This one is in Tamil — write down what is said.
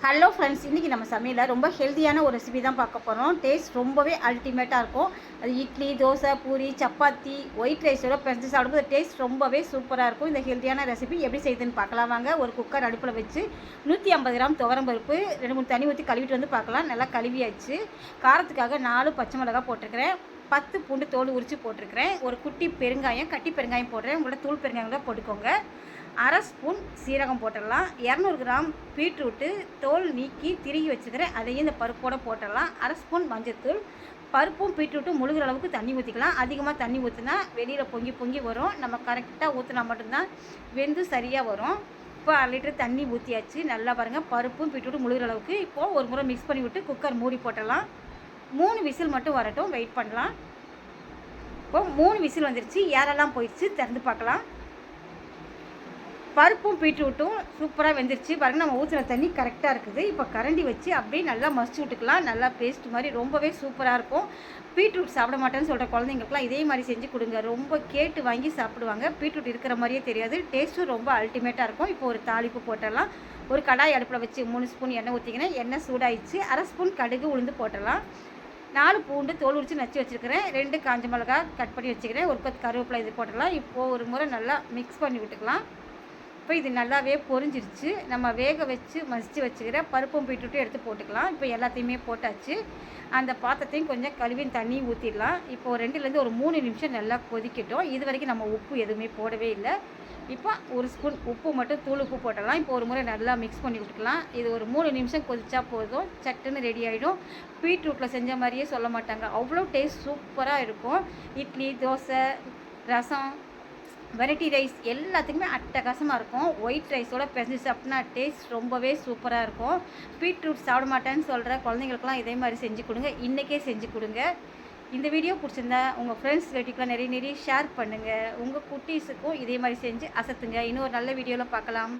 ஹலோ ஃப்ரெண்ட்ஸ், இன்றைக்கி நம்ம சமையலில் ரொம்ப ஹெல்த்தியான ஒரு ரெசிபி தான் பார்க்க போகிறோம். டேஸ்ட் ரொம்பவே அல்டிமேட்டாக இருக்கும். அது இட்லி, தோசை, பூரி, சப்பாத்தி, ஒயிட் ரைஸோட பிசைஞ்சு சாப்பிடும்போது டேஸ்ட் ரொம்பவே சூப்பராக இருக்கும். இந்த ஹெல்த்தியான ரெசிபி எப்படி செய்யுதுன்னு பார்க்கலாம் வாங்க. ஒரு குக்கர் அடுப்பில் வச்சு 150 கிராம் துவரம்பருப்பு 2-3 தண்ணி ஊற்றி கழுவிட்டு வந்து பார்க்கலாம். நல்லா கழுவியாச்சு. காரத்துக்காக 4 பச்சை மிளகாய் போட்டிருக்கிறேன். 10 பூண்டு தோல் உரித்து போட்டிருக்கிறேன். ஒரு குட்டி பெருங்காயம், கட்டி பெருங்காயம் போடுறேன். உங்களோட தூள் பெருங்காயம் கூட போட்டுக்கோங்க. அரை ஸ்பூன் சீரகம் போட்டுடலாம். 200 கிராம் பீட்ரூட்டு தோல் நீக்கி திருகி வச்சுக்கிறேன். அதையும் இந்த பருப்போடு போட்டுடலாம். அரை ஸ்பூன் மஞ்சள்தூள். பருப்பும் பீட்ரூட்டும் முழுகிற அளவுக்கு தண்ணி ஊற்றிக்கலாம். அதிகமாக தண்ணி ஊற்றினா வெளியில் பொங்கி பொங்கி வரும். நம்ம கரெக்டாக ஊற்றினா மட்டும்தான் வெந்து சரியாக வரும். இப்போ 1 லிட்டர் தண்ணி ஊற்றியாச்சு. நல்லா பாருங்கள், பருப்பும் பீட்ரூட்டும் முழுகிற அளவுக்கு. இப்போது ஒரு முறை மிக்ஸ் பண்ணி விட்டு குக்கர் மூடி போட்டுடலாம். 3 விசில் மட்டும் வரட்டும், வெயிட் பண்ணலாம். இப்போது 3 விசில் வந்துருச்சு. ஏரெல்லாம் போயிடுச்சு. திறந்து பார்க்கலாம். பருப்பும் பீட்ரூட்டும் சூப்பராக வெந்துருச்சு பாருங்கள். நம்ம ஊற்றின தண்ணி கரெக்டாக இருக்குது. இப்போ கரண்டி வச்சு அப்படியே நல்லா மசிச்சு விட்டுக்கலாம். நல்லா பேஸ்ட் மாதிரி ரொம்பவே சூப்பராக இருக்கும். பீட்ரூட் சாப்பிட மாட்டேன்னு சொல்கிற குழந்தைங்களுக்குலாம் இதே மாதிரி செஞ்சு கொடுங்க. ரொம்ப கேட்டு வாங்கி சாப்பிடுவாங்க. பீட்ரூட் இருக்கிற மாதிரியே தெரியாது. டேஸ்ட்டும் ரொம்ப அல்டிமேட்டாக இருக்கும். இப்போ ஒரு தாளிப்பு போட்டுடலாம். ஒரு கடாய் அடுப்பில் வச்சு 3 ஸ்பூன் எண்ணெய் ஊற்றிக்கிறேன். எண்ணெய் சூடாயிடுச்சு. அரை ஸ்பூன் கடுகு உளுந்து போட்டுடலாம். 4 பூண்டு தோல் உரித்து நச்சு வச்சுருக்கிறேன். 2 காஞ்ச மிளகா கட் பண்ணி வச்சுக்கிறேன். ஒரு கொத்து கருவேப்பிலை இது போட்டுடலாம். இப்போது ஒரு முறை நல்லா மிக்ஸ் பண்ணி விட்டுக்கலாம். இப்போ இது நல்லாவே பொரிஞ்சிருச்சு. நம்ம வேக வச்சு மசித்து வச்சுக்கிற பருப்பும் பீட்ரூட்டும் எடுத்து போட்டுக்கலாம். இப்போ எல்லாத்தையுமே போட்டாச்சு. அந்த பாத்திரத்தையும் கொஞ்சம் கழுவி தண்ணி ஊற்றிடலாம். இப்போது 2லேருந்து ஒரு 3 நிமிஷம் நல்லா கொதிக்கட்டும். இது வரைக்கும் நம்ம உப்பு எதுவுமே போடவே இல்லை. இப்போ ஒரு ஸ்பூன் உப்பு மட்டும் தூள் உப்பு போட்டலாம். இப்போ ஒரு முறை நல்லா மிக்ஸ் பண்ணி விட்டுக்கலாம். இது ஒரு 3 நிமிஷம் கொதிச்சா போதும், சட்டுன்னு ரெடி ஆகிடும். பீட்ரூட்டில் செஞ்ச மாதிரியே சொல்ல மாட்டாங்க, அவ்வளோ டேஸ்ட் சூப்பராக இருக்கும். இட்லி, தோசை, ரசம், வெரைட்டி ரைஸ் எல்லாத்துக்குமே அட்டகாசமாக இருக்கும். ஒயிட் ரைஸோட பிசைஞ்சு சாப்பிட்னா டேஸ்ட் ரொம்பவே சூப்பராக இருக்கும். பீட்ரூட் சாப்பிட மாட்டேன்னு சொல்கிற குழந்தைங்களுக்குலாம் இதே மாதிரி செஞ்சு கொடுங்க. இன்றைக்கே செஞ்சு கொடுங்க. இந்த வீடியோ பிடிச்சிருந்தா உங்கள் ஃப்ரெண்ட்ஸ் ரிலேட்டிவ்லாம் நிறைய ஷேர் பண்ணுங்கள். உங்கள் குட்டீஸுக்கும் இதே மாதிரி செஞ்சு அசத்துங்க. இன்னும் ஒரு நல்ல வீடியோவில் பார்க்கலாம்.